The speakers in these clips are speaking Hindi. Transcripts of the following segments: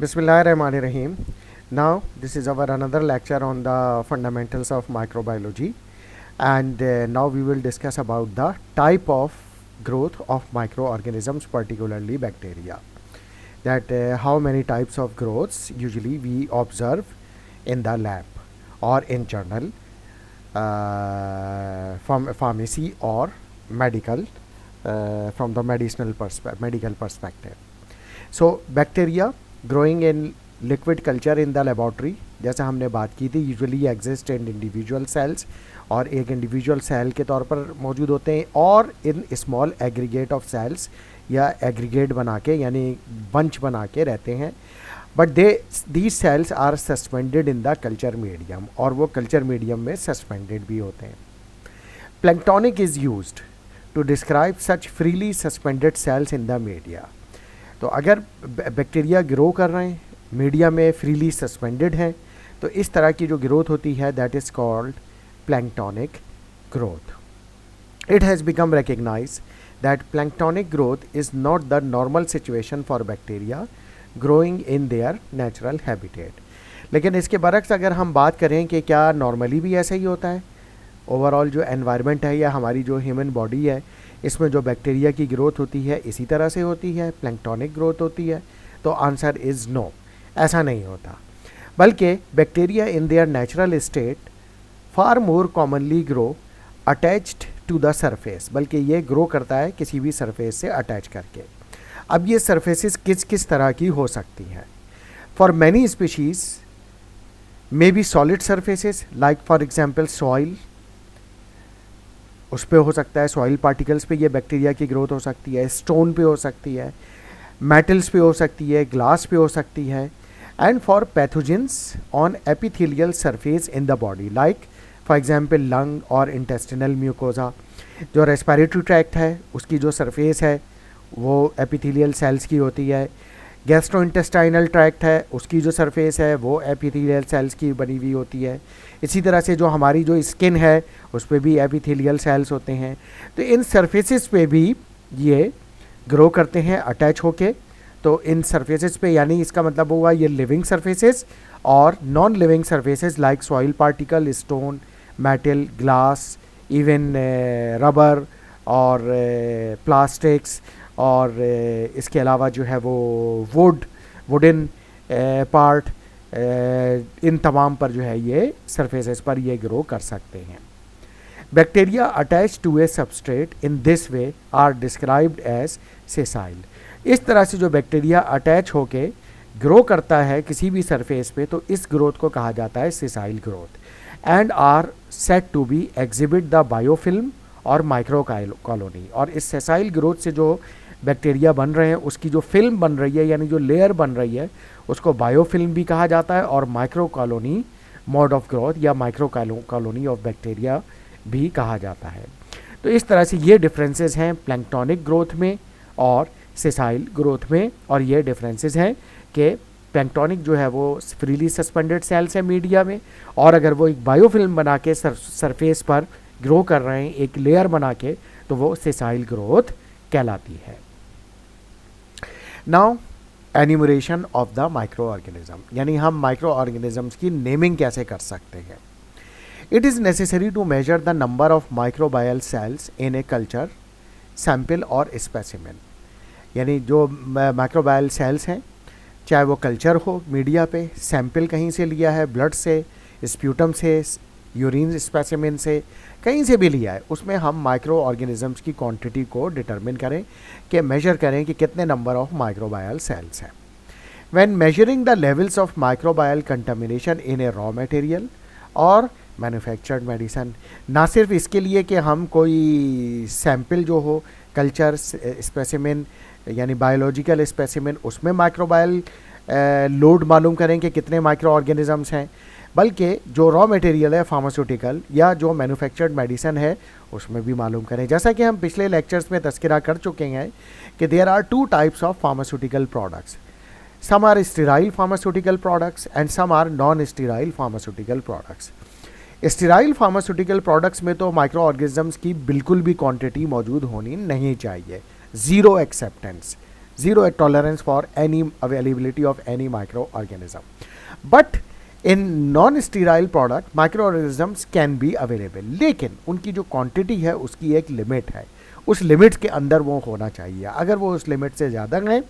Bismillahirrahmanirrahim. Now, this is our another lecture on the fundamentals of microbiology, and now we will discuss about the type of growth of microorganisms, particularly bacteria. That how many types of growths usually we observe in the lab or in journal, from pharmacy or medical, from the medical perspective. So bacteria growing in liquid culture in the laboratory, जैसे हमने बात की थी, usually exist in individual cells और एक इंडिविजुअल सेल के तौर पर मौजूद होते हैं और in small aggregate of cells या एग्रीगेट बना के यानी बंच बना के रहते हैं. But these cells are suspended in the culture medium और वो कल्चर मीडियम में सस्पेंडेड भी होते हैं. Planktonic is used to describe such freely suspended cells in the media. तो अगर बैक्टीरिया ग्रो कर रहे हैं मीडिया में फ्रीली सस्पेंडेड हैं तो इस तरह की जो ग्रोथ होती है that is called planktonic growth. It has become recognize that planktonic growth is not the normal situation for bacteria growing in their natural habitat. लेकिन इसके बरक्स अगर हम बात करें कि क्या नॉर्मली भी ऐसा ही होता है, ओवरऑल जो एनवायरनमेंट है या हमारी जो ह्यूमन बॉडी है इसमें जो बैक्टीरिया की ग्रोथ होती है इसी तरह से होती है, प्लैंक्टोनिक ग्रोथ होती है, तो आंसर इज़ नो, ऐसा नहीं होता. बल्कि bacteria in their natural state far more commonly grow attached to the surface. बल्कि ये ग्रो करता है किसी भी सरफेस से अटैच करके. अब ये सरफेसेस किस किस तरह की हो सकती हैं. For many species may be solid surfaces like for example soil, उस पे हो सकता है, सॉइल पार्टिकल्स पे ये बैक्टीरिया की ग्रोथ हो सकती है, स्टोन पे हो सकती है, मेटल्स पे हो सकती है, ग्लास पे हो सकती है. And for pathogens on epithelial surface in the body like for example lung और इंटेस्टिनल म्यूकोजा. जो रेस्पिरेटरी ट्रैक्ट है उसकी जो सरफेस है वो एपिथेलियल सेल्स की होती है. गैस्ट्रोइंटेस्टाइनल ट्रैक्ट है उसकी जो सरफेस है वो एपिथेलियल सेल्स की बनी हुई होती है. इसी तरह से जो हमारी जो स्किन है उस पर भी एपिथेलियल सेल्स होते हैं. तो इन सरफेसेस पे भी ये ग्रो करते हैं अटैच होके. तो इन सरफेसेस पे यानी इसका मतलब हुआ ये लिविंग सरफेसेस और non living surfaces like soil particle, stone, metal, glass, even rubber और प्लास्टिक्स और इसके अलावा जो है वो वुडन पार्ट, इन तमाम पर जो है ये सरफेसेस पर ये ग्रो कर सकते हैं. Bacteria attach to a substrate in this way are described as sessile. इस तरह से जो बैक्टीरिया अटैच होके ग्रो करता है किसी भी सरफेस पे तो इस ग्रोथ को कहा जाता है sessile growth. And are said to be exhibit the biofilm और माइक्रो कॉलोनी. और इस सेसाइल ग्रोथ से जो बैक्टीरिया बन रहे हैं उसकी जो फिल्म बन रही है यानी जो लेयर बन रही है उसको बायोफिल्म भी कहा जाता है और micro colony mode of growth या माइक्रो कॉलोनी ऑफ बैक्टीरिया भी कहा जाता है. तो इस तरह से ये डिफरेंसेस हैं प्लैंक्टोनिक ग्रोथ में और सेसाइल ग्रोथ में. और ये डिफरेंसेस हैं कि प्लैंक्टोनिक जो है वो फ्रीली सस्पेंडेड सेल्स है मीडिया में और अगर वो एक बायोफिल्म बना के सरफेस पर ग्रो कर रहे हैं एक लेयर बना के तो वो सेसाइल ग्रोथ कहलाती है. Now enumeration of the micro organism, यानी हम माइक्रो ऑर्गेनिजम्स की नेमिंग कैसे कर सकते हैं. It is necessary to measure the number of microbial cells in a culture sample और स्पेसिमेन. यानी जो माइक्रोबायल सेल्स हैं चाहे वो कल्चर हो मीडिया पे, सैंपल कहीं से लिया है, ब्लड से, स्प्यूटम से, यूरिन स्पेसिमेन से, कहीं से भी लिया है, उसमें हम माइक्रो ऑर्गेनिजम्स की क्वांटिटी को डिटरमिन करें कि मेजर करें कि कितने नंबर ऑफ माइक्रोबायल सेल्स हैं. When measuring the levels of microbial contamination in A raw material और मैन्युफैक्चर्ड मेडिसिन, ना सिर्फ इसके लिए कि हम कोई सैंपल जो हो कल्चर स्पेसिमेन यानी बायोलॉजिकल स्पेसिमेन उसमें माइक्रोबायल लोड मालूम करें कि कितने माइक्रो ऑर्गेनिजम्स हैं, बल्कि जो रॉ मटेरियल है फार्मास्यूटिकल या जो मैन्युफैक्चर्ड मेडिसिन है उसमें भी मालूम करें. जैसा कि हम पिछले लेक्चर्स में तस्करा कर चुके हैं कि there are two types of pharmaceutical products. Some are sterile pharmaceutical products and some are non sterile pharmaceutical products. Sterile pharmaceutical products में तो माइक्रो ऑर्गेनिजम्स की बिल्कुल भी क्वांटिटी मौजूद होनी नहीं चाहिए, zero acceptance, zero tolerance for any availability of any microorganism. But in non-sterile product microorganisms can be available, लेकिन उनकी जो क्वांटिटी है उसकी एक लिमिट है, उस लिमिट के अंदर वो होना चाहिए. अगर वो उस लिमिट से ज़्यादा गए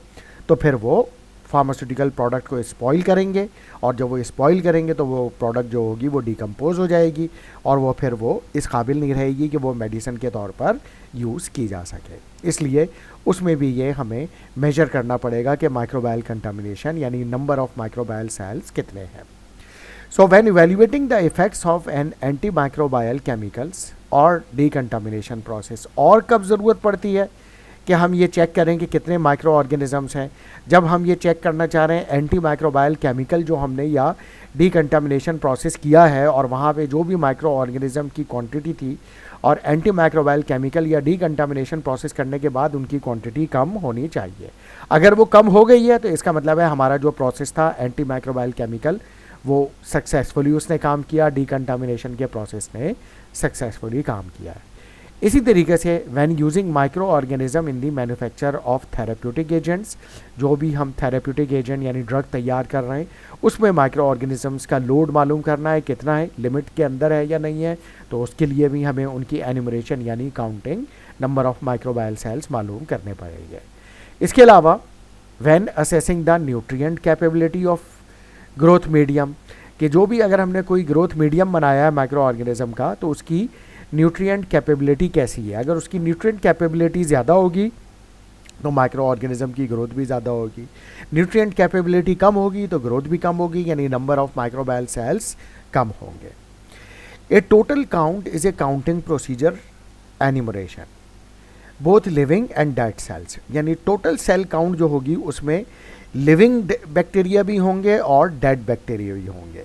तो फिर वो फार्मास्यूटिकल प्रोडक्ट को स्पॉइल करेंगे, और जब वो स्पॉइल करेंगे तो वो प्रोडक्ट जो होगी वो डिकम्पोज हो जाएगी, और वो फिर वो इस काबिल नहीं रहेगी कि वो मेडिसिन के तौर पर यूज़ की जा सके. इसलिए उसमें भी ये हमें मेजर करना पड़ेगा कि माइक्रोबायल कंटामिनेशन यानी नंबर ऑफ माइक्रोबायल सेल्स कितने हैं. So when evaluating the effects of an antimicrobial chemicals और decontamination process, और कब ज़रूरत पड़ती है कि हम ये चेक करें कि कितने माइक्रो ऑर्गेनिज़म्स हैं, जब हम ये चेक करना चाह रहे हैं एंटी माइक्रोबायल केमिकल जो हमने या डीकंटामिनेशन प्रोसेस किया है और वहाँ पे जो भी माइक्रो ऑर्गेनिज़म की क्वांटिटी थी और एंटी माइक्रोबायल केमिकल या डीकंटामिनेशन प्रोसेस करने के बाद उनकी क्वांटिटी कम होनी चाहिए. अगर वो कम हो गई है तो इसका मतलब है हमारा जो प्रोसेस था एंटी माइक्रोबायल केमिकल वो सक्सेसफुली उसने काम किया, डीकंटामिनेशन के प्रोसेस ने सक्सेसफुली काम किया है. इसी तरीके से when using micro organism in the manufacture of therapeutic agents, जो भी हम थेरेप्यूटिक एजेंट यानी ड्रग तैयार कर रहे हैं उसमें माइक्रो ऑर्गेनिजम्स का लोड मालूम करना है, कितना है, लिमिट के अंदर है या नहीं है, तो उसके लिए भी हमें उनकी एन्यूमरेशन यानी counting number of microbial cells मालूम करने पड़ेंगे. इसके अलावा when assessing the nutrient capability of growth medium, कि जो भी अगर हमने कोई ग्रोथ मीडियम बनाया है माइक्रो ऑर्गेनिज्म का तो उसकी न्यूट्रिएंट कैपेबिलिटी कैसी है. अगर उसकी न्यूट्रिएंट कैपेबिलिटी ज़्यादा होगी तो माइक्रो ऑर्गेनिज्म की ग्रोथ भी ज़्यादा होगी, न्यूट्रिएंट कैपेबिलिटी कम होगी तो ग्रोथ भी कम होगी, यानी नंबर ऑफ माइक्रोबायल सेल्स कम होंगे. A total count is a counting procedure enumeration both living and dead cells, यानी टोटल सेल काउंट जो होगी उसमें लिविंग बैक्टीरिया भी होंगे और डेड बैक्टीरिया भी होंगे.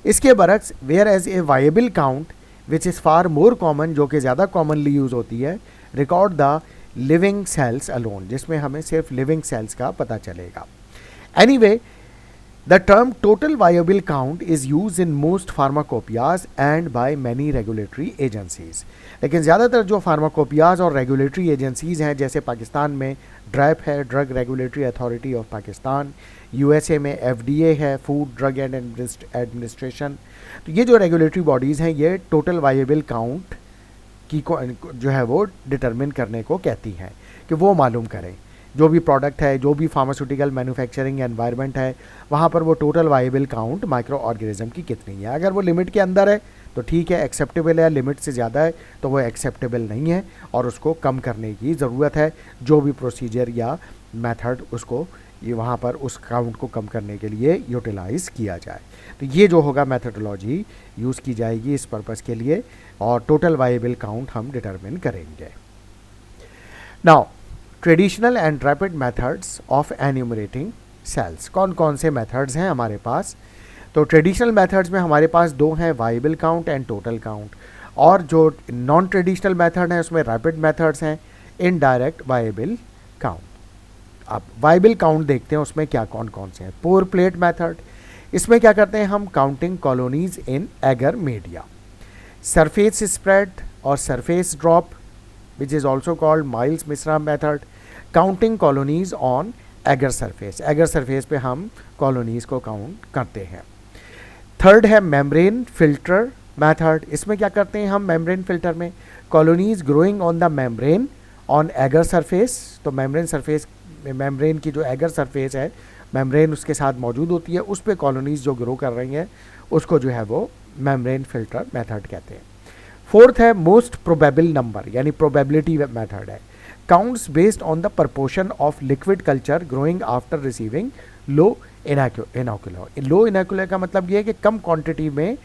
इसके बरक्स whereas a viable count which is far more common, जो कि ज़्यादा कॉमनली यूज़ होती है, record the living cells alone, जिसमें हमें सिर्फ लिविंग सेल्स का पता चलेगा. Anyway the term total viable count is use in most pharmacopoeias and by many regulatory agencies, लेकिन ज़्यादातर जो फार्माकोपियाज और रेगुलेटरी एजेंसीज हैं, जैसे पाकिस्तान में ड्रैप है, drug regulatory authority of Pakistan, USA में एफडीए है, फूड ड्रग एंड एडमिनिस्ट्रेशन, तो ये जो रेगुलेटरी बॉडीज़ हैं ये टोटल वायबल काउंट की जो है वो डिटरमिन करने को कहती हैं कि वो मालूम करें जो भी प्रोडक्ट है, जो भी फार्मास्यूटिकल मैन्युफैक्चरिंग एनवायरनमेंट है वहाँ पर वो total viable count micro organism की कितनी है. अगर वो लिमिट के अंदर है तो ठीक है, एक्सेप्टेबल है, लिमिट से ज़्यादा है तो वो एक्सेप्टेबल नहीं है और उसको कम करने की ज़रूरत है. जो भी प्रोसीजर या मेथड उसको ये वहाँ पर उस काउंट को कम करने के लिए यूटिलाइज़ किया जाए, तो ये जो होगा मेथडोलॉजी यूज़ की जाएगी इस पर्पज़ के लिए, और टोटल वायबल काउंट हम डिटरमिन करेंगे. Now traditional and rapid methods of enumerating cells, कौन कौन से मेथड्स हैं हमारे पास. तो ट्रेडिशनल मेथड्स में हमारे पास दो हैं, viable count and total count, और जो नॉन ट्रेडिशनल मेथड हैं उसमें रैपिड मेथड्स हैं, इनडायरेक्ट वायबल काउंट. अब वायबल काउंट देखते हैं उसमें क्या कौन कौन से हैं. पोर प्लेट मेथड, इसमें क्या करते हैं हम, counting colonies in agar media. Surface spread और surface drop which is also called Miles Misra method, counting colonies on agar surface, agar surface पे हम कॉलोनीज को काउंट करते हैं. थर्ड है मेम्ब्रेन फिल्टर मेथड, इसमें क्या करते हैं हम मेम्ब्रेन फिल्टर में, colonies growing on the membrane on agar surface, तो मेम्ब्रेन सरफेस, मेम्ब्रेन की जो एगर सरफेस है मेम्ब्रेन उसके साथ मौजूद होती है, उस पर कॉलोनीज जो ग्रो कर रही हैं उसको जो है वो मेम्ब्रेन फिल्टर मेथड कहते हैं. फोर्थ है मोस्ट प्रोबेबल नंबर यानी प्रोबेबिलिटी मेथड है, counts based on the proportion of liquid culture growing after receiving low inoculum. Low inoculum का मतलब ये है कि कम क्वांटिटी में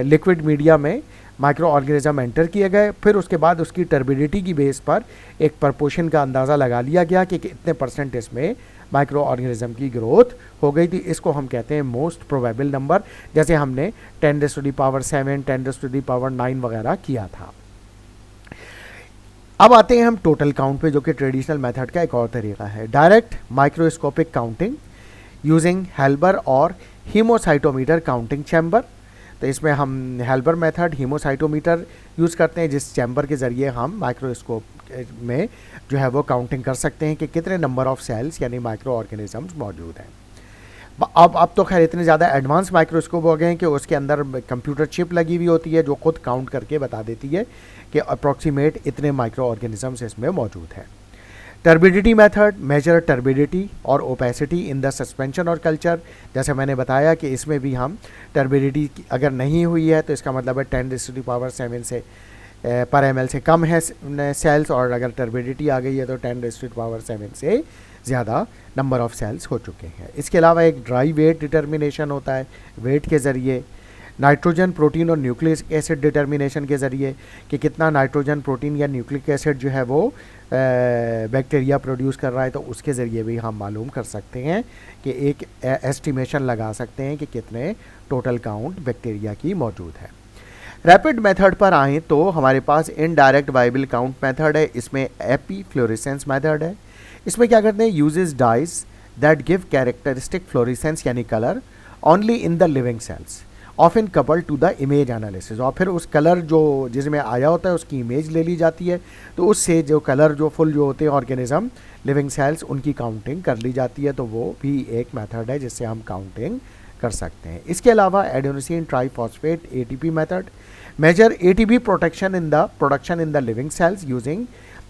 लिक्विड मीडिया में माइक्रो ऑर्गेनिज्म एंटर किए गए, फिर उसके बाद उसकी टर्बिडिटी की बेस पर एक प्रपोर्शन का अंदाज़ा लगा लिया गया कि कितने परसेंट इसमें माइक्रो ऑर्गेनिज्म की ग्रोथ हो गई थी. इसको हम कहते हैं मोस्ट प्रोबेबल नंबर, जैसे हमने 10⁻⁷, 10⁻9 वगैरह किया था. अब आते हैं हम टोटल काउंट पे, जो कि ट्रेडिशनल मेथड का एक और तरीका है, डायरेक्ट माइक्रोस्कोपिक काउंटिंग यूजिंग हेल्बर और हीमोसाइटोमीटर काउंटिंग चैम्बर. तो इसमें हम हेल्बर मेथड हीमोसाइटोमीटर यूज़ करते हैं जिस चैम्बर के ज़रिए हम माइक्रोस्कोप में जो है वो काउंटिंग कर सकते हैं कि कितने नंबर ऑफ सेल्स यानी माइक्रो ऑर्गेनिजम्स मौजूद हैं। अब तो खैर इतने ज़्यादा एडवांस माइक्रोस्कोप हो गए हैं कि उसके अंदर कंप्यूटर चिप लगी हुई होती है जो खुद काउंट करके बता देती है कि अप्रॉक्सीमेट इतने माइक्रो ऑर्गेनिजम्स इसमें मौजूद हैं। टर्बिडिटी मेथड मेजर टर्बिडिटी और ओपेसिटी इन द सस्पेंशन और कल्चर। जैसे मैंने बताया कि इसमें भी हम टर्बिडिटी अगर नहीं हुई है तो इसका मतलब है 10⁻⁷ से पर ml से कम है सेल्स, और अगर टर्बिडिटी आ गई है तो 10⁻⁷ से ज़्यादा नंबर ऑफ़ सेल्स हो चुके हैं। इसके अलावा एक ड्राई वेट डिटर्मिनेशन होता है वेट के ज़रिए, नाइट्रोजन प्रोटीन और न्यूक्लिक एसिड डिटर्मिनेशन के ज़रिए कि कितना नाइट्रोजन प्रोटीन या न्यूक्लिक एसिड जो है वो बैक्टीरिया प्रोड्यूस कर रहा है, तो उसके ज़रिए भी हम मालूम कर सकते हैं कि एक एस्टिमेशन लगा सकते हैं कि कितने टोटल काउंट बैक्टीरिया की मौजूद है। रैपिड मेथड पर आएँ तो हमारे पास इनडायरेक्ट वाइबल काउंट मेथड है, इसमें एपी फ्लोरेसेंस मेथड है। इसमें क्या करते हैं, uses dyes that give characteristic fluorescence यानी colour only in the living cells often coupled to the image analysis, और फिर उस कलर जो जिसमें आया होता है उसकी इमेज ले ली जाती है, तो उससे जो कलर जो फुल जो होते हैं ऑर्गेनिज्म लिविंग सेल्स उनकी काउंटिंग कर ली जाती है, तो वो भी एक मेथड है जिससे हम काउंटिंग कर सकते हैं। इसके अलावा adenosine triphosphate ATP method measure ATP protection in the production in the living cells using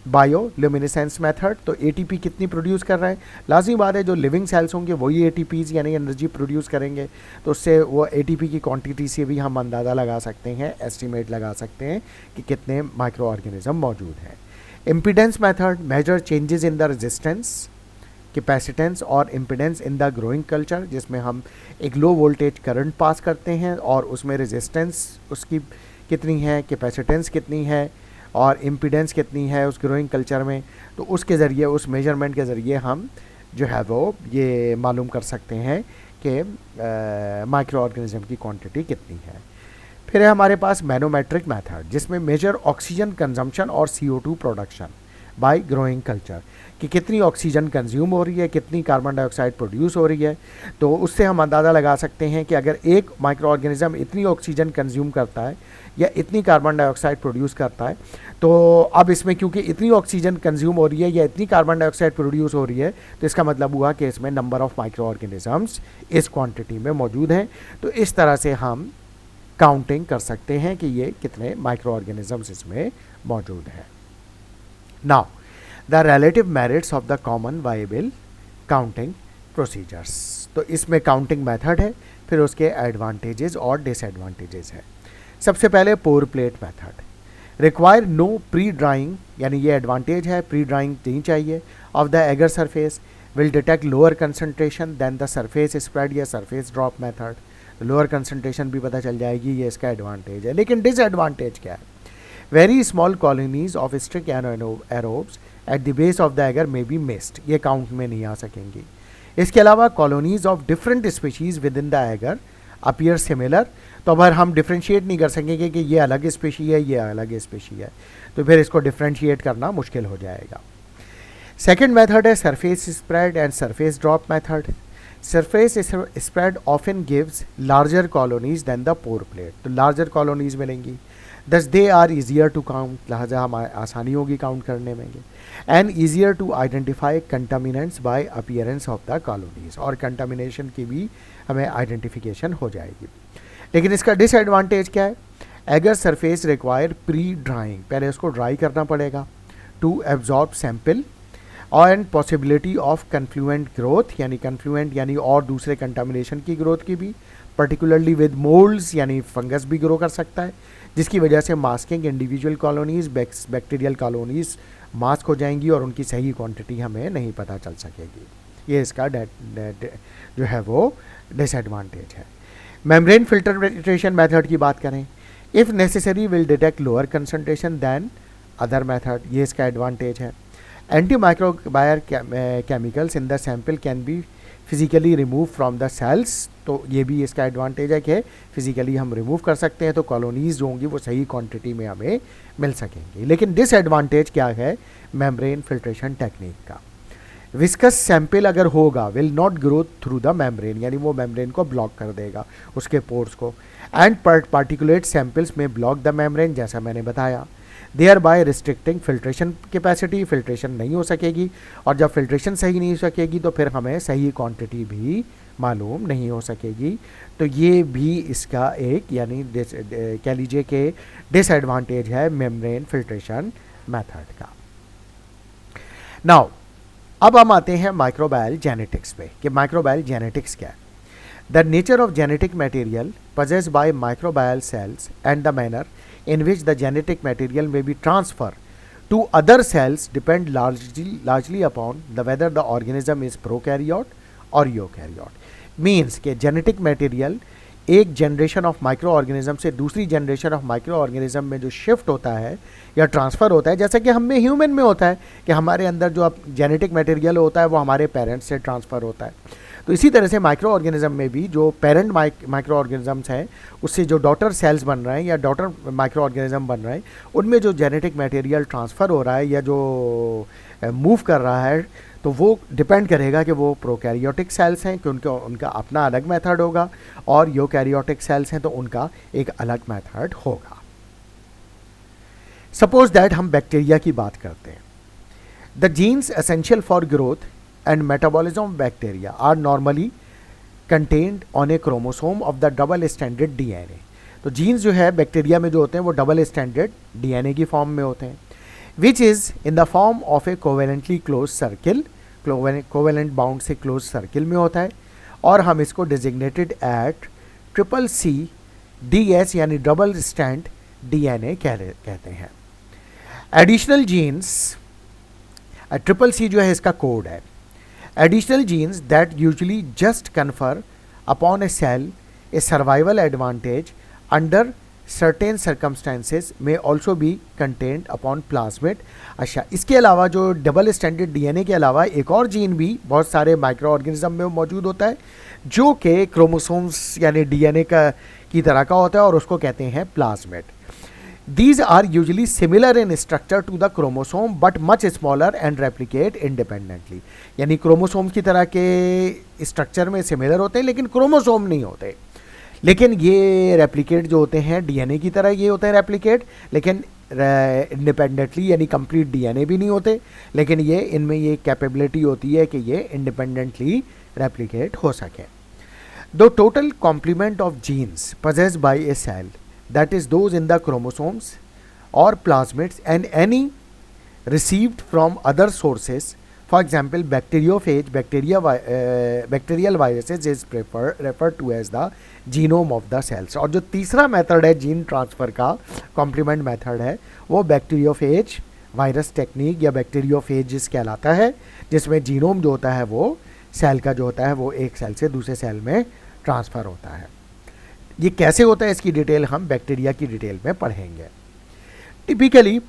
bioluminescence method. तो एटीपी कितनी प्रोड्यूस कर रहा है, लाजमी बात है जो लिविंग सेल्स होंगे वही एटीपीज यानी एनर्जी प्रोड्यूस करेंगे, तो उससे वो एटीपी की क्वांटिटी से भी हम अंदाज़ा लगा सकते हैं, एस्टिमेट लगा सकते हैं कि कितने माइक्रो ऑर्गेनिज्म मौजूद हैं। Impedance method measure changes in the resistance capacitance और impedance in the growing culture, जिसमें हम एक लो वोल्टेज करंट पास करते हैं और उसमें रेजिस्टेंस उसकी कितनी है, कैपेसिटेंस कितनी है और इम्पीडेंस कितनी है उस ग्रोइंग कल्चर में, तो उसके ज़रिए उस मेजरमेंट के ज़रिए हम जो है वो ये मालूम कर सकते हैं कि माइक्रो ऑर्गेनिज्म की क्वांटिटी कितनी है। फिर है हमारे पास मैनोमेट्रिक मेथड जिसमें मेजर ऑक्सीजन कंजम्पशन और CO2 production by growing culture कि कितनी ऑक्सीजन कंज्यूम हो रही है, कितनी कार्बन डाइऑक्साइड प्रोड्यूस हो रही है, तो उससे हम अंदाज़ा लगा सकते हैं कि अगर एक माइक्रो ऑर्गेनिज्म इतनी ऑक्सीजन कंज्यूम करता है या इतनी कार्बन डाइऑक्साइड प्रोड्यूस करता है, तो अब इसमें क्योंकि इतनी ऑक्सीजन कंज्यूम हो रही है या इतनी कार्बन डाइऑक्साइड प्रोड्यूस हो रही है, तो इसका मतलब हुआ कि इसमें नंबर ऑफ़ माइक्रो ऑर्गेनिजम्स इस क्वांटिटी में मौजूद हैं। तो इस तरह से हम काउंटिंग कर सकते हैं कि ये कितने माइक्रो ऑर्गेनिजम्स इसमें मौजूद हैं। Now the relative merits of the common viable counting procedures, तो इसमें काउंटिंग मेथड है, फिर उसके एडवांटेजेस और डिसएडवांटेजेस है। सबसे पहले pour plate method require no pre drying, यानी ये एडवांटेज है, प्री ड्राइंग नहीं चाहिए of the agar surface will detect lower concentration than the surface spread या surface drop method, lower concentration भी पता चल जाएगी, ये इसका एडवांटेज है। लेकिन डिसएडवांटेज क्या है, very small colonies of strict aerobes at the base of the agar may be missed, ये काउंट में नहीं आ सकेंगी। इसके अलावा colonies of different species within the agar appear similar, तो अगर हम डिफ्रेंशिएट नहीं कर सकेंगे कि ये अलग स्पीशी है ये अलग स्पीशी है, तो फिर इसको डिफ्रेंशिएट करना मुश्किल हो जाएगा। सेकेंड मेथड है surface spread and surface drop method. Surface spread often gives larger colonies than the pour plate, तो लार्जर कॉलोनीज मिलेंगी, thus they are easier to count, लिहाजा हम आसानी होगी काउंट करने में, and easier to identify contaminants by appearance of the colonies, और कंटामिनेशन की भी हमें आइडेंटिफिकेशन हो जाएगी। लेकिन इसका डिसएडवांटेज क्या है, agar surface require pre drying, पहले उसको ड्राई करना पड़ेगा, टू एब्जॉर्ब सैंपल और and possibility of confluent growth, यानी कन्फ्लुएंट यानी और दूसरे कंटामिनेशन की ग्रोथ की भी, पर्टिकुलरली विद मोल्ड्स यानी फंगस भी ग्रो कर सकता है, जिसकी वजह से masking individual colonies bacterial colonies mask हो जाएंगी और उनकी सही क्वांटिटी हमें नहीं पता चल सकेगी। ये इसका जो है वो डिसएडवांटेज है। मेम्ब्रेन फिल्ट्रेशन मेथड की बात करें, if necessary will detect lower concentration than other method, ये इसका एडवांटेज है। Antimicrobial chemicals in the sample can be physically remove from the cells, तो ये भी इसका एडवांटेज है कि फिजिकली हम रिमूव कर सकते हैं, तो कॉलोनीज जो होंगी वो सही क्वांटिटी में हमें मिल सकेंगी। लेकिन डिसएडवांटेज क्या है मेम्ब्रेन फिल्ट्रेशन टेक्निक का, विस्कस सैंपल अगर होगा will not grow through the membrane, यानी वो मेम्ब्रेन को ब्लॉक कर देगा उसके पोर्स को, एंड पार्टिकुलेट सैंपल्स में ब्लॉक द मेम्ब्रेन, जैसा मैंने बताया। Thereby restricting filtration capacity, filtration नहीं हो सकेगी, और जब फिल्ट्रेशन सही नहीं हो सकेगी तो फिर हमें सही क्वांटिटी भी मालूम नहीं हो सकेगी। तो ये भी इसका एक यानी कह लीजिए कि डिसएडवांटेज है मेम्ब्रेन फिल्ट्रेशन मेथड का। नाउ अब हम आते हैं माइक्रोबायल जेनेटिक्स पे कि माइक्रोबायल जेनेटिक्स क्या है। The nature of genetic material possessed by microbial cells and the manner in which the genetic material may be transferred to other cells depend largely upon the whether the organism is prokaryote or eukaryote. Means के जेनेटिक मटेरियल एक जनरेशन ऑफ माइक्रो ऑर्गेनिज्म से दूसरी जनरेशन ऑफ माइक्रो ऑर्गेनिज्म में जो शिफ्ट होता है या ट्रांसफ़र होता है, जैसा कि हम में ह्यूमन में होता है कि हमारे अंदर जो जेनेटिक मटेरियल होता है वो हमारे पेरेंट्स से ट्रांसफ़र होता है, तो इसी तरह से माइक्रो ऑर्गेनिज्म में भी जो पेरेंट माइक्रो ऑर्गेनिजम्स हैं उससे जो डॉटर सेल्स बन रहे हैं या डॉटर माइक्रो ऑर्गेनिज्म बन रहे हैं उनमें जो जेनेटिक मटेरियल ट्रांसफ़र हो रहा है या जो मूव कर रहा है तो वो डिपेंड करेगा कि वो प्रोकैरियोटिक सेल्स हैं कि उनका अपना अलग मेथड होगा, और यूकैरियोटिक सेल्स हैं तो उनका एक अलग मेथड होगा। सपोज दैट हम बैक्टीरिया की बात करते हैं। The genes essential for growth and metabolism of bacteria are normally contained on a chromosome of the double stranded DNA। तो जीन्स जो है बैक्टीरिया में जो होते हैं वो डबल स्टैंडर्ड डीएनए की फॉर्म में होते हैं, which is in the form of A covalently close circle, covalent bound से क्लोज सर्किल में होता है, और हम इसको डिजिग्नेटेड एट CCDS यानी डबल स्टैंड डीएनए कहते हैं। एडिशनल जीन्स CCC जो है इसका कोड है। Additional genes that usually just confer upon a cell a survival advantage under certain circumstances may also be contained upon plasmid। अच्छा, इसके अलावा जो डबल स्टैंडर्ड डीएनए के अलावा एक और जीन भी बहुत सारे माइक्रो ऑर्गेनिज्म में मौजूद होता है जो कि क्रोमोसोम्स यानी डीएनए की तरह का होता है और उसको कहते हैं plasmid. These are usually similar in structure to the chromosome but much smaller and replicate independently। यानी क्रोमोसोम की तरह के स्ट्रक्चर में सिमिलर होते हैं लेकिन क्रोमोसोम नहीं होते, लेकिन ये रेप्लिकेट जो होते हैं डीएनए की तरह ये होते हैं रेप्लिकेट, लेकिन इंडिपेंडेंटली यानी कंप्लीट डीएनए भी नहीं होते, लेकिन ये इनमें ये कैपेबिलिटी होती है कि ये इंडिपेंडेंटली रेप्लिकेट हो सके। The total complement of genes possessed by a cell, that is those in the chromosomes or plasmids and any received from other sources, for example bacteriophage bacterial viruses is referred to as the genome of the cells। और जो तीसरा मेथड है जीन ट्रांसफ़र का कॉम्प्लीमेंट मेथड है वो बैक्टीरियोफेज वायरस टेक्निक या बैक्टीरियोफेज कहलाता है, जिसमें जीनोम जो होता है वो सेल का जो होता है वो एक सेल से दूसरे सेल में ट्रांसफ़र होता है। ये कैसे होता है इसकी डिटेल हम बैक्टीरिया की डिटेल में पढ़ेंगे। Typically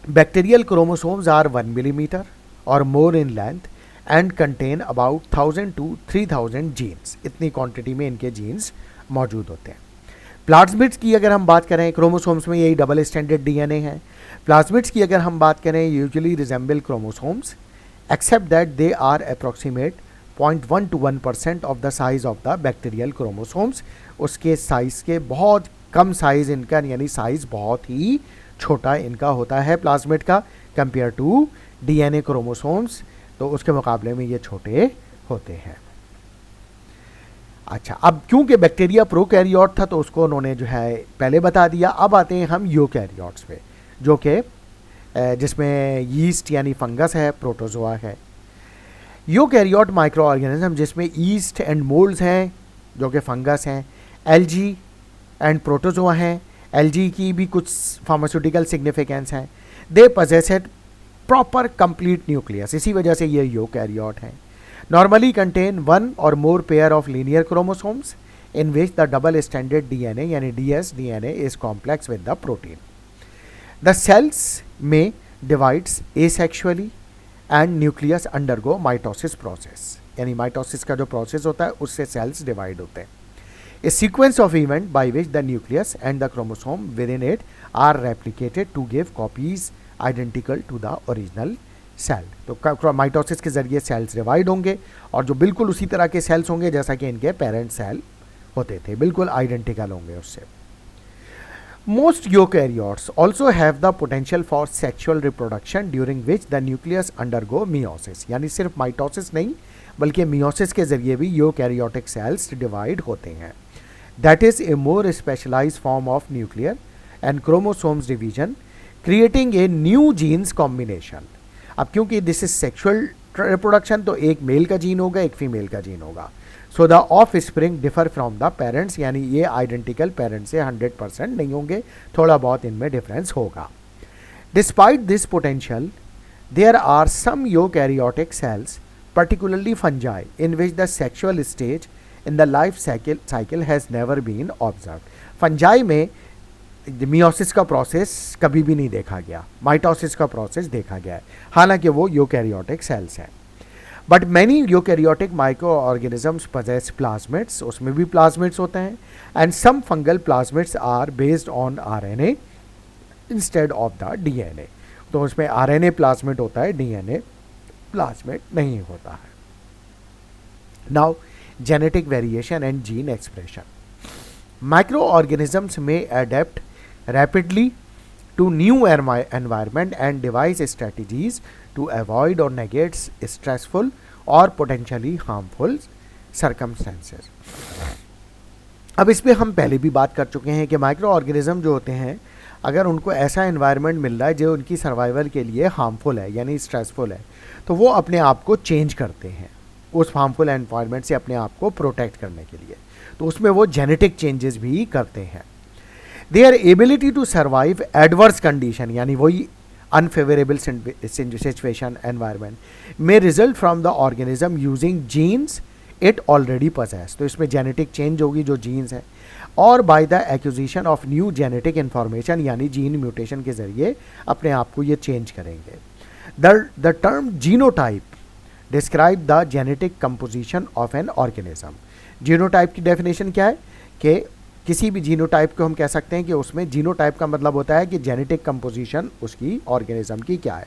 bacterial chromosomes are 1 millimeter or more in length and contain about 1000 to 3000 genes. इतनी क्वांटिटी में इनके जीन्स मौजूद होते हैं। प्लाज्मिड्स की अगर हम बात करें, क्रोमोसोम्स में यही डबल स्टैंडर्ड डीएनए है। प्लाज्मिड्स की अगर हम बात करें usually resemble chromosomes except that they are approximate 0.1 to 1% of the size of the bacterial chromosomes. उसके साइज़ के बहुत कम साइज़ इनका यानी साइज़ बहुत ही छोटा इनका होता है प्लाज्मिड का कंपेयर टू डीएनए क्रोमोसोम्स, तो उसके मुकाबले में ये छोटे होते हैं। अच्छा, अब क्योंकि बैक्टीरिया प्रोकैरियोट था तो उसको उन्होंने जो है पहले बता दिया। अब आते हैं हम यूकैरियोट्स पे जो कि जिसमें यीस्ट यानी फंगस है, प्रोटोजोआ है। यूकैरियोट माइक्रो ऑर्गेनिज्म जिसमें ईस्ट एंड मोल्ड्स हैं जो कि फंगस हैं, एल्गी एंड प्रोटोजोआ हैं। एल्गी की भी कुछ फार्मास्यूटिकल सिग्निफिकेंस हैं। They possessed proper complete nucleus, इसी वजह से ये यूकैरियोट हैं। Normally contain 1 or more pair of linear chromosomes in which the double standard DNA यानी DS DNA is complex with the protein. The cells में divides asexually and nucleus undergo mitosis process, यानी माइटोसिस का जो प्रोसेस होता है उससे सेल्स डिवाइड होते हैं। A sequence of event by which the nucleus and the chromosome within it are replicated to give copies identical to the original cell. तो माइटोसिस के जरिए सेल्स डिवाइड होंगे और जो बिल्कुल उसी तरह के सेल्स होंगे जैसा कि इनके पेरेंट सेल होते थे, बिल्कुल आइडेंटिकल होंगे उससे। Most eukaryotes also have the potential for sexual reproduction during which the nucleus undergo meiosis. यानी सिर्फ माइटोसिस नहीं बल्कि meiosis के जरिए भी यूकैरियोटिक सेल्स डिवाइड होते हैं. That is a more specialized form of nuclear and chromosomes division, creating a new genes combination. अब क्योंकि दिस इज सेक्सुअल रिप्रोडक्शन तो एक मेल का जीन होगा एक फीमेल का जीन होगा. So the of spring differ from the parents, यानी ये आइडेंटिकल पेरेंट्स से 100% नहीं होंगे, थोड़ा बहुत इनमें डिफरेंस होगा. Despite this potential there are some eukaryotic cells, particularly fungi, in which the sexual stage in the life cycle has never been observed. Fungi में मियोसिस का प्रोसेस कभी भी नहीं देखा गया, माइटोसिस का प्रोसेस देखा गया है, हालांकि वो यूकैरियोटिक सेल्स हैं. But many eukaryotic micro organisms possess plasmids, उसमें भी प्लाज्मिड्स होते हैं. And some fungal plasmids are based on RNA instead of the DNA. तो उसमें आरएनए प्लाज्मिड होता है, डीएनए प्लाज्मिड नहीं होता है. Now genetic variation and gene expression. Microorganisms may adapt rapidly to new environment and devise strategies to avoid or negate stressful or potentially harmful circumstances. अब इस पे हम पहले भी बात कर चुके हैं कि माइक्रो ऑर्गेनिज्म जो होते हैं अगर उनको ऐसा एनवायरनमेंट मिल रहा है जो उनकी सर्वाइवल के लिए हार्मफुल है यानी स्ट्रेसफुल है, तो वो अपने आप को चेंज करते हैं उस हार्मफुल एनवायरनमेंट से अपने आप को प्रोटेक्ट करने के लिए. तो उसमें वो जेनेटिक चेंजेस भी करते हैं. Their ability to survive adverse condition, यानी वही अनफेवरेबल सिचुएशन एनवायरनमेंट, में result from the organism using genes it already possess. तो इसमें जेनेटिक चेंज होगी जो जीन्स है, और by the acquisition of new genetic information, यानी जीन म्यूटेशन के जरिए अपने आप को ये चेंज करेंगे. The term genotype describe the genetic composition of an organism. Genotype की डेफिनेशन क्या है कि किसी भी जीनोटाइप को हम कह सकते हैं कि उसमें जीनोटाइप का मतलब होता है कि जेनेटिक कंपोजिशन उसकी ऑर्गेनिज्म की क्या है.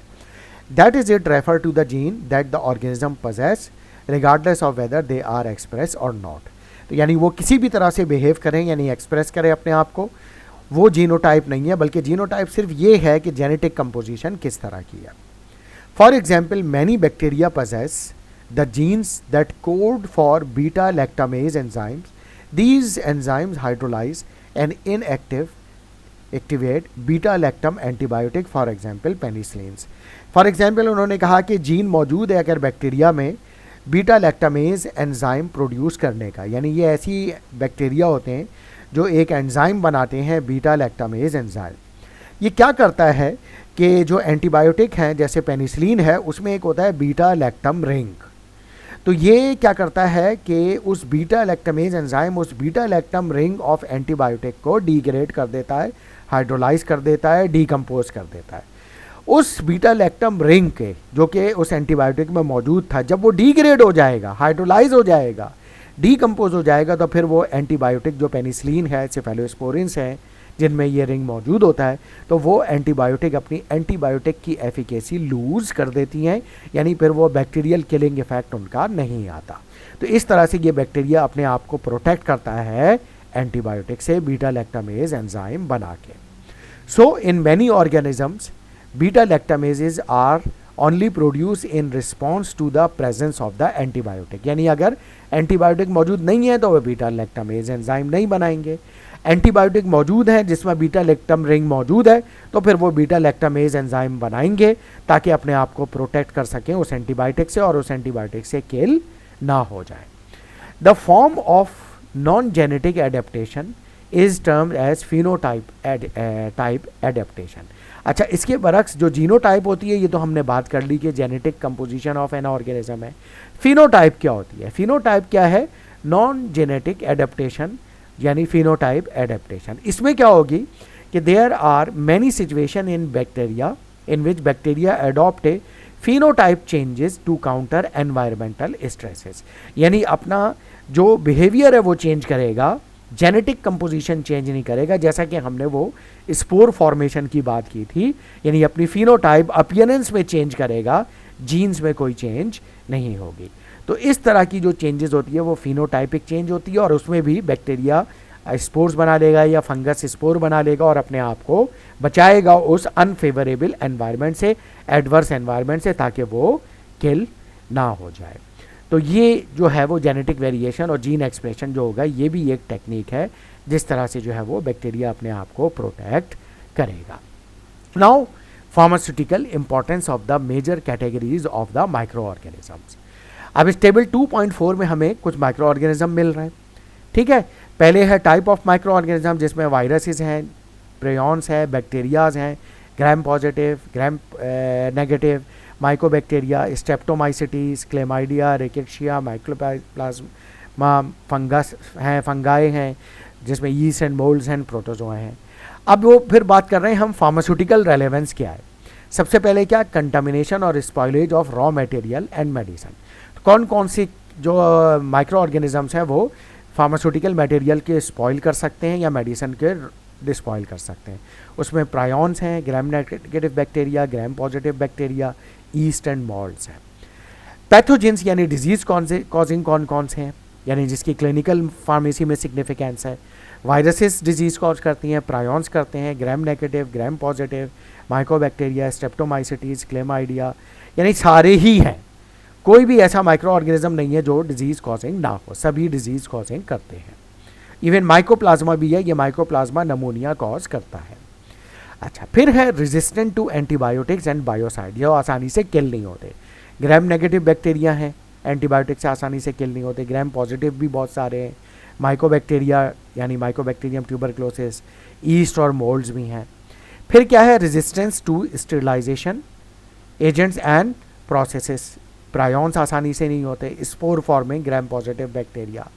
That is it refer to the gene that the organism possess regardless of whether they are express और नॉट. तो यानी वो किसी भी तरह से बिहेव करें यानी एक्सप्रेस करें अपने आप को, वो जीनोटाइप नहीं है, बल्कि जीनोटाइप सिर्फ ये है कि जेनेटिक कंपोजिशन किस तरह की है. For example many bacteria possess the genes that code for beta lactamase enzymes. These enzymes hydrolyze an activate beta lactam antibiotic, for example penicillins. For example उन्होंने कहा कि जीन मौजूद है अगर बैक्टीरिया में बीटा लैक्टामेज एंजाइम प्रोड्यूस करने का, यानी ये ऐसी बैक्टीरिया होते हैं जो एक एंजाइम बनाते हैं बीटा लैक्टामेज एंजाइम. ये क्या करता है कि जो एंटीबायोटिक हैं जैसे पेनिसिलिन है उसमें एक होता है बीटा लैक्टम रिंग. तो ये क्या करता है कि उस बीटा लैक्टामेज एंजाइम उस beta lactam ring of antibiotic को डिग्रेड कर देता है, हाइड्रोलाइज कर देता है, डीकम्पोज कर देता है. उस बीटा लैक्टम रिंग के जो कि उस एंटीबायोटिक में मौजूद था, जब वो डिग्रेड हो जाएगा, हाइड्रोलाइज हो जाएगा, डीकम्पोज हो जाएगा, तो फिर वो एंटीबायोटिक जो पेनिसिलिन है, सेफेलोस्पोरिन्स हैं जिनमें ये रिंग मौजूद होता है, तो वो एंटीबायोटिक अपनी एंटीबायोटिक की एफिकेसी लूज़ कर देती हैं, यानी फिर वो बैक्टीरियल किलिंग इफेक्ट उनका नहीं आता. तो इस तरह से ये बैक्टीरिया अपने आप को प्रोटेक्ट करता है एंटीबायोटिक से बीटा लैक्टामेज एंजाइम बना के. So in many organisms beta lactamases are only produce in response to the presence of the antibiotic, यानी अगर एंटीबायोटिक मौजूद नहीं है तो वह बीटा लैक्टामेज एंजाइम नहीं बनाएंगे. एंटीबायोटिक मौजूद है जिसमें बीटा लैक्टम रिंग मौजूद है तो फिर वो बीटा लैक्टामेज एंजाइम बनाएंगे ताकि अपने आप को प्रोटेक्ट कर सकें उस एंटीबायोटिक से और उस एंटीबायोटिक से किल ना हो जाए. The form of non genetic adaptation is termed as phenotype type adaptation. अच्छा, इसके बरक्स जो जीनोटाइप होती है ये तो हमने बात कर ली कि genetic composition of an organism है. फिनोटाइप क्या होती है? फिनोटाइप क्या है? नॉन जेनेटिक एडेप्टेशन यानी फिनोटाइप एडेप्टेशन. इसमें क्या होगी कि there are many situation in bacteria in which bacteria adopt a phenotype changes to counter environmental stresses, यानी अपना जो बिहेवियर है वो चेंज करेगा, जेनेटिक कंपोजिशन चेंज नहीं करेगा. जैसा कि हमने वो स्पोर फॉर्मेशन की बात की थी, यानी अपनी फिनोटाइप अपीयरेंस में चेंज करेगा, जीन्स में कोई चेंज नहीं होगी. तो इस तरह की जो चेंजेस होती है वो फिनोटाइपिक चेंज होती है और उसमें भी बैक्टीरिया स्पोर्स बना लेगा या फंगस स्पोर बना लेगा और अपने आप को बचाएगा उस अनफेवरेबल एनवायरनमेंट से, एडवर्स एनवायरनमेंट से, ताकि वो किल ना हो जाए। तो ये जो है वो जेनेटिक वेरिएशन और जीन एक्सप्रेशन जो होगा, ये भी एक टेक्निक है जिस तरह से जो है वो बैक्टीरिया अपने आप को प्रोटेक्ट करेगा। Now pharmaceutical importance of the major categories of the micro organisms. अब इस टेबल 2.4 में हमें कुछ माइक्रो ऑर्गेनिज्म मिल रहे हैं, ठीक है। पहले है टाइप ऑफ माइक्रो ऑर्गेनिज्म, जिसमें वायरसेस हैं, प्रेयॉन्स है, बैक्टीरियाज हैं, gram positive, gram negative, mycobacteria, streptomycetes, chlamydia, rickettsia, mycoplasma, fungus हैं, फंगाई हैं, जिसमें यीस्ट एंड मोल्ड्स हैं, प्रोटोजोआ हैं। अब वो फिर बात कर रहे हैं हम फार्मास्यूटिकल रेलेवेंस क्या है। सबसे पहले क्या, कंटामिनेशन और spoilage of raw material and medicine. कौन कौन सी जो माइक्रो ऑर्गेनिजम्स हैं वो फार्मास्यूटिकल मटेरियल के स्पॉइल कर सकते हैं या मेडिसिन के डिस्पॉइल कर सकते हैं। उसमें प्रायॉन्स हैं, gram negative bacteria, gram positive bacteria, yeast and moulds हैं। पैथोजेंस यानी डिजीज कॉजिंग कौन कौन से हैं, यानी जिसकी क्लिनिकल फार्मेसी में सिग्निफिकेंस है। वायरसेस डिजीज कॉज करती हैं, प्रायॉन्स करते हैं, gram negative, gram positive, mycobacteria, streptomycetes, chlamydia, यानी सारे ही हैं। कोई भी ऐसा माइक्रो ऑर्गेनिज्म नहीं है जो डिजीज कॉजिंग ना हो, सभी डिजीज कॉजिंग करते हैं। इवन माइकोप्लाज्मा भी है, ये माइकोप्लाज्मा नमोनिया कॉज करता है। अच्छा, फिर है resistant to antibiotics and biocide, ये आसानी से किल नहीं होते। ग्राम नेगेटिव बैक्टीरिया हैं, एंटीबायोटिक से आसानी से किल नहीं होते। ग्राम पॉजिटिव भी बहुत सारे हैं, माइकोबैक्टीरिया यानी माइकोबैक्टीरियम ट्यूबरक्लोसिस, ईस्ट और मोल्ड्स भी हैं। फिर क्या है, resistance to sterilisation agents and processes, prions आसानी से नहीं होते। Spore forming gram positive bacteria.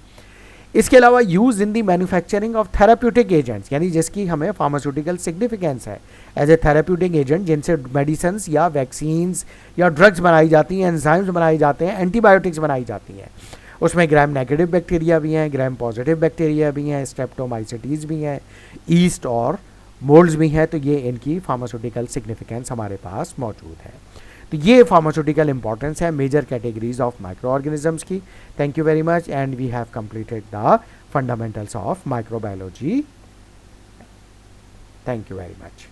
इसके अलावा use in the manufacturing of therapeutic agents, यानी जिसकी हमें फार्मास्यूटिकल सिग्निफिकेंस है एज ए थेराप्यूटिक एजेंट, जिनसे मेडिसिन या वैक्सीन्स या ड्रग्स बनाई जाती हैं, एंजाइम्स बनाए जाते हैं, एंटीबायोटिक्स बनाई जाती हैं। उसमें ग्राम नेगेटिव बैक्टीरिया भी हैं, ग्राम पॉजिटिव बैक्टीरिया भी हैं, स्ट्रेप्टोमाइसिटीज भी हैं, ईस्ट और मोल्ड्स भी हैं। तो ये इनकी फार्मास्यूटिकल सिग्निफिकेंस हमारे पास मौजूद है। तो ये फार्मास्यूटिकल इंपॉर्टेंस है major categories of micro organisms की। Thank you very much and we have completed the fundamentals of microbiology. Thank you very much.